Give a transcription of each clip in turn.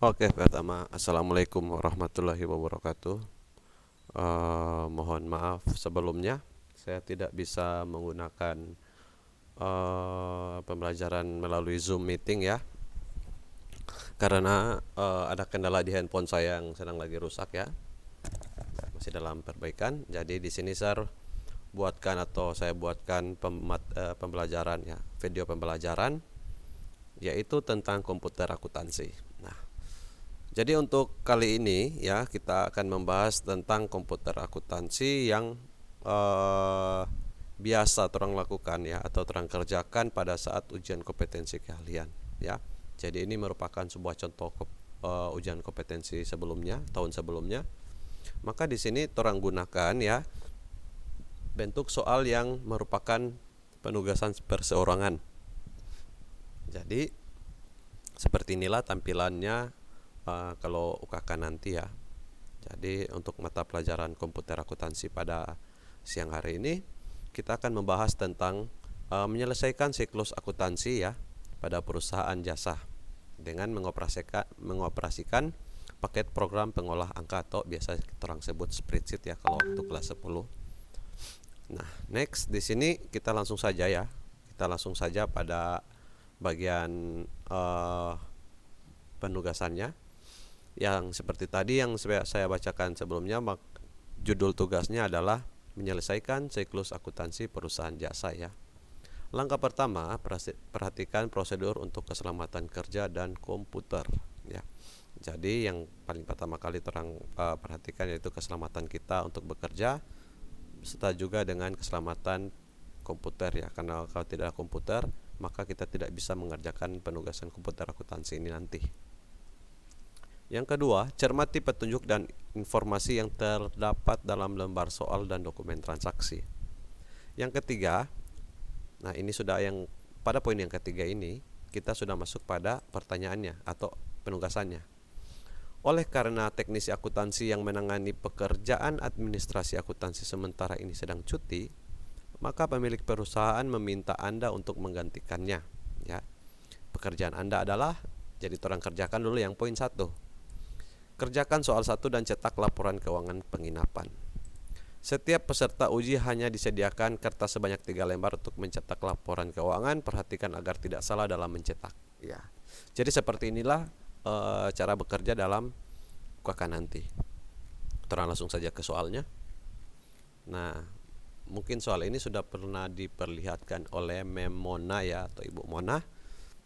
Oke, pertama, Assalamualaikum warahmatullahi wabarakatuh. Mohon maaf sebelumnya, saya tidak bisa menggunakan pembelajaran melalui Zoom meeting ya, karena ada kendala di handphone saya yang sedang lagi rusak ya, masih dalam perbaikan. Jadi di sini saya buatkan pembelajaran ya, video pembelajaran, yaitu tentang komputer akuntansi. Nah, jadi untuk kali ini ya kita akan membahas tentang komputer akuntansi yang eh, biasa orang lakukan ya atau orang kerjakan pada saat ujian kompetensi keahlian ya. Jadi ini merupakan sebuah contoh ujian kompetensi sebelumnya, tahun sebelumnya. Maka di sini orang gunakan ya bentuk soal yang merupakan penugasan perseorangan. Jadi seperti inilah tampilannya kalau UKK nanti ya. Jadi untuk mata pelajaran komputer akuntansi pada siang hari ini kita akan membahas tentang menyelesaikan siklus akuntansi ya pada perusahaan jasa dengan mengoperasikan paket program pengolah angka atau biasa kita orang sebut spreadsheet ya kalau waktu kelas 10. Nah, next di sini kita langsung saja ya. Kita langsung saja pada bagian penugasannya yang seperti tadi yang saya bacakan sebelumnya. Judul tugasnya adalah menyelesaikan siklus akuntansi perusahaan jasa ya. Langkah pertama, perhatikan prosedur untuk keselamatan kerja dan komputer ya. Jadi yang paling pertama kali terang perhatikan yaitu keselamatan kita untuk bekerja serta juga dengan keselamatan komputer ya, karena kalau tidak ada komputer maka kita tidak bisa mengerjakan penugasan komputer akuntansi ini nanti. Yang kedua, cermati petunjuk dan informasi yang terdapat dalam lembar soal dan dokumen transaksi. Yang ketiga, nah ini sudah yang pada poin yang ketiga ini kita sudah masuk pada pertanyaannya atau penugasannya. Oleh karena teknisi akuntansi yang menangani pekerjaan administrasi akuntansi sementara ini sedang cuti, maka pemilik perusahaan meminta Anda untuk menggantikannya ya. Pekerjaan Anda adalah, jadi orang kerjakan dulu yang poin 1. Kerjakan soal 1 dan cetak laporan keuangan penginapan. Setiap peserta uji hanya disediakan kertas sebanyak 3 lembar untuk mencetak laporan keuangan. Perhatikan agar tidak salah dalam mencetak ya. Jadi seperti inilah cara bekerja dalam UKK nanti. Kita langsung saja ke soalnya. Nah, mungkin soal ini sudah pernah diperlihatkan oleh Mem Mona ya atau Ibu Mona.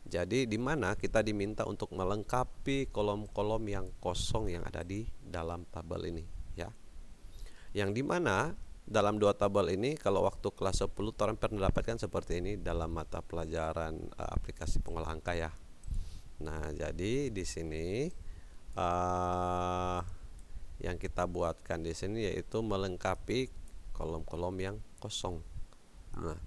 Jadi di mana kita diminta untuk melengkapi kolom-kolom yang kosong yang ada di dalam tabel ini ya. Yang di mana dalam dua tabel ini kalau waktu kelas 10 orang pernah dapatkan seperti ini dalam mata pelajaran aplikasi pengolah angka ya. Nah, jadi di sini yang kita buatkan di sini yaitu melengkapi kolom-kolom yang kosong. Nah,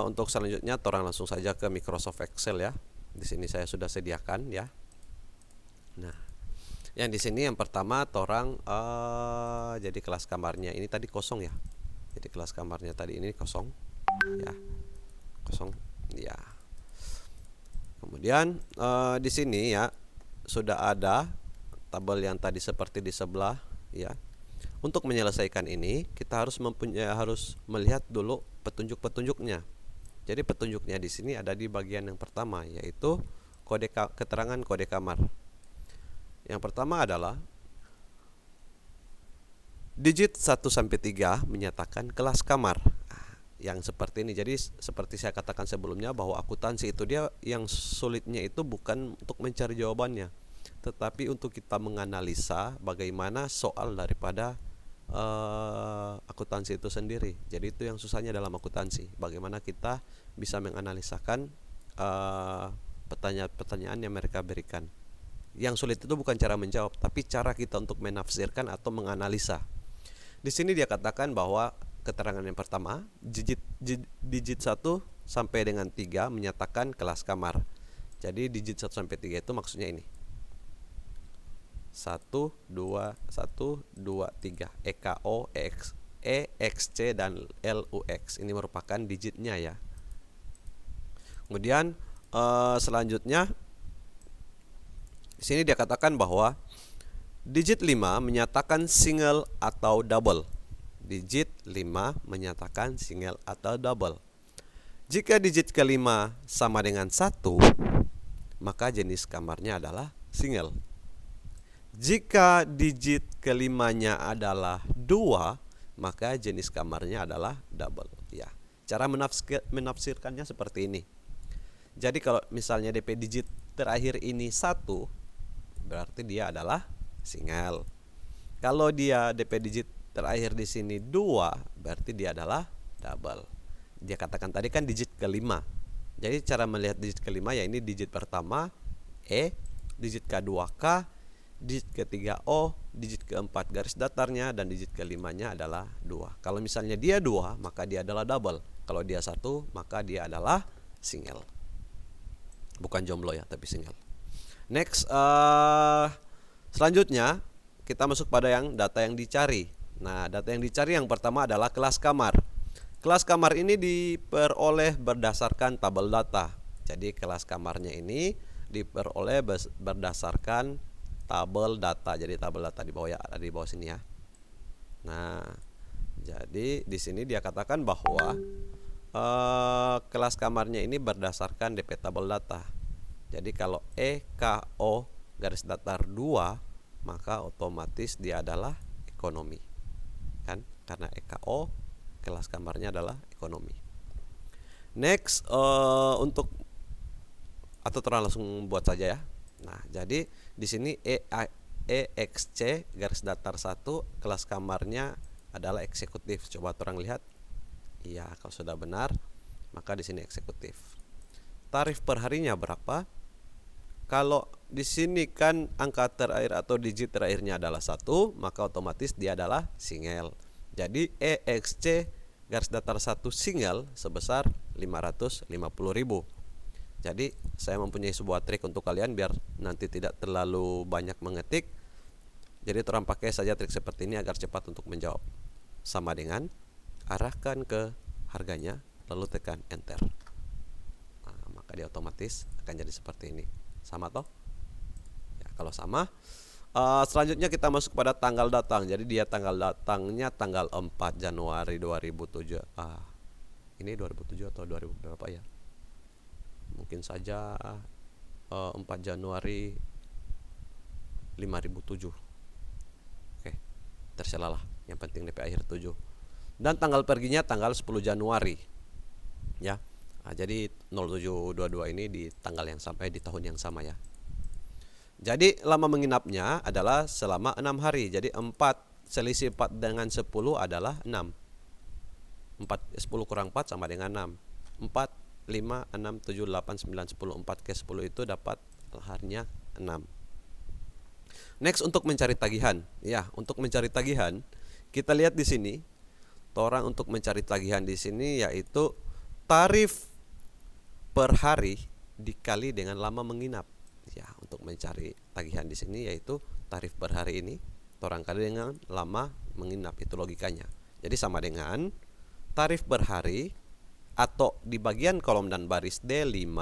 untuk selanjutnya orang langsung saja ke Microsoft Excel ya. Di sini saya sudah sediakan ya. Nah, yang di sini yang pertama orang jadi kelas kamarnya ini tadi kosong ya. Jadi kelas kamarnya tadi ini kosong ya. Kosong ya. Kemudian di sini ya sudah ada tabel yang tadi seperti di sebelah ya. Untuk menyelesaikan ini kita harus melihat dulu petunjuk-petunjuknya. Jadi petunjuknya di sini ada di bagian yang pertama yaitu keterangan kode kamar. Yang pertama adalah digit 1 sampai 3 menyatakan kelas kamar. Yang seperti ini. Jadi seperti saya katakan sebelumnya bahwa akuntansi itu dia yang sulitnya itu bukan untuk mencari jawabannya, tetapi untuk kita menganalisa bagaimana soal daripada akuntansi itu sendiri. Jadi itu yang susahnya dalam akuntansi, bagaimana kita bisa menganalisakan pertanyaan-pertanyaan yang mereka berikan. Yang sulit itu bukan cara menjawab, tapi cara kita untuk menafsirkan atau menganalisa. Di sini dia katakan bahwa keterangan yang pertama, digit 1 sampai dengan 3 menyatakan kelas kamar. Jadi digit 1 sampai 3 itu maksudnya ini. 1 2 1 2 3 EKO, EXC dan LUX. Ini merupakan digitnya ya. Kemudian selanjutnya Di sini dia katakan bahwa digit 5 menyatakan single atau double. Digit 5 menyatakan single atau double. Jika digit kelima sama dengan 1, maka jenis kamarnya adalah single. Jika digit kelimanya adalah 2, maka jenis kamarnya adalah double. Ya, cara menafsirkannya seperti ini. Jadi kalau misalnya DP digit terakhir ini 1, berarti dia adalah single. Kalau dia DP digit terakhir di sini 2, berarti dia adalah double. Dia katakan tadi kan digit kelima. Jadi cara melihat digit kelima ya ini digit pertama E, digit kedua K, digit ketiga O, digit keempat garis datarnya, dan digit kelimanya adalah 2. Kalau misalnya dia 2, maka dia adalah double. Kalau dia 1, maka dia adalah single. Bukan jomblo ya, tapi single. Next, selanjutnya kita masuk pada data yang dicari. Nah, data yang dicari yang pertama adalah kelas kamar. Kelas kamar ini diperoleh berdasarkan tabel data. Jadi kelas kamarnya ini diperoleh berdasarkan tabel data. Jadi tabel data di bawah ya, ada di bawah sini ya. Nah, jadi di sini dia katakan bahwa kelas kamarnya ini berdasarkan DP tabel data. Jadi kalau EKO garis datar 2, maka otomatis dia adalah ekonomi. Kan? Karena EKO kelas kamarnya adalah ekonomi. Next, untuk atau langsung buat saja ya. Nah, jadi di sini EXC garis datar 1 kelas kamarnya adalah eksekutif. Coba orang lihat. Iya, kalau sudah benar, maka di sini eksekutif. Tarif per harinya berapa? Kalau di sini kan angka terakhir atau digit terakhirnya adalah 1, maka otomatis dia adalah single. Jadi EXC garis datar 1 single sebesar 550.000. Jadi saya mempunyai sebuah trik untuk kalian biar nanti tidak terlalu banyak mengetik. Jadi orang pakai saja trik seperti ini agar cepat untuk menjawab. Sama dengan arahkan ke harganya lalu tekan enter. Nah, maka dia otomatis akan jadi seperti ini. Sama toh? Ya, kalau sama, selanjutnya kita masuk pada tanggal datang. Jadi dia tanggal datangnya tanggal 4 Januari 2007. Ini 2007 atau 2000 berapa ya? Mungkin saja 4 Januari 5007. Oke, terserah lah. Yang penting DP akhir 7. Dan tanggal perginya tanggal 10 Januari. Ya. Nah, jadi 0722 ini di tanggal yang sampai di tahun yang sama ya. Jadi lama menginapnya adalah selama 6 hari. Jadi 4 selisih 4 dengan 10 adalah 6. 10 kurang 4 sama dengan 6. 4, 5, 6, 7, 8, 9, 10. 4 ke 10 itu dapat harinya 6. Next, untuk mencari tagihan. Ya, untuk mencari tagihan, kita lihat di sini. Orang untuk mencari tagihan di sini yaitu tarif per hari dikali dengan lama menginap. Ya, untuk mencari tagihan di sini yaitu tarif per hari ini orang kali dengan lama menginap, itu logikanya. Jadi sama dengan tarif per hari atau di bagian kolom dan baris D5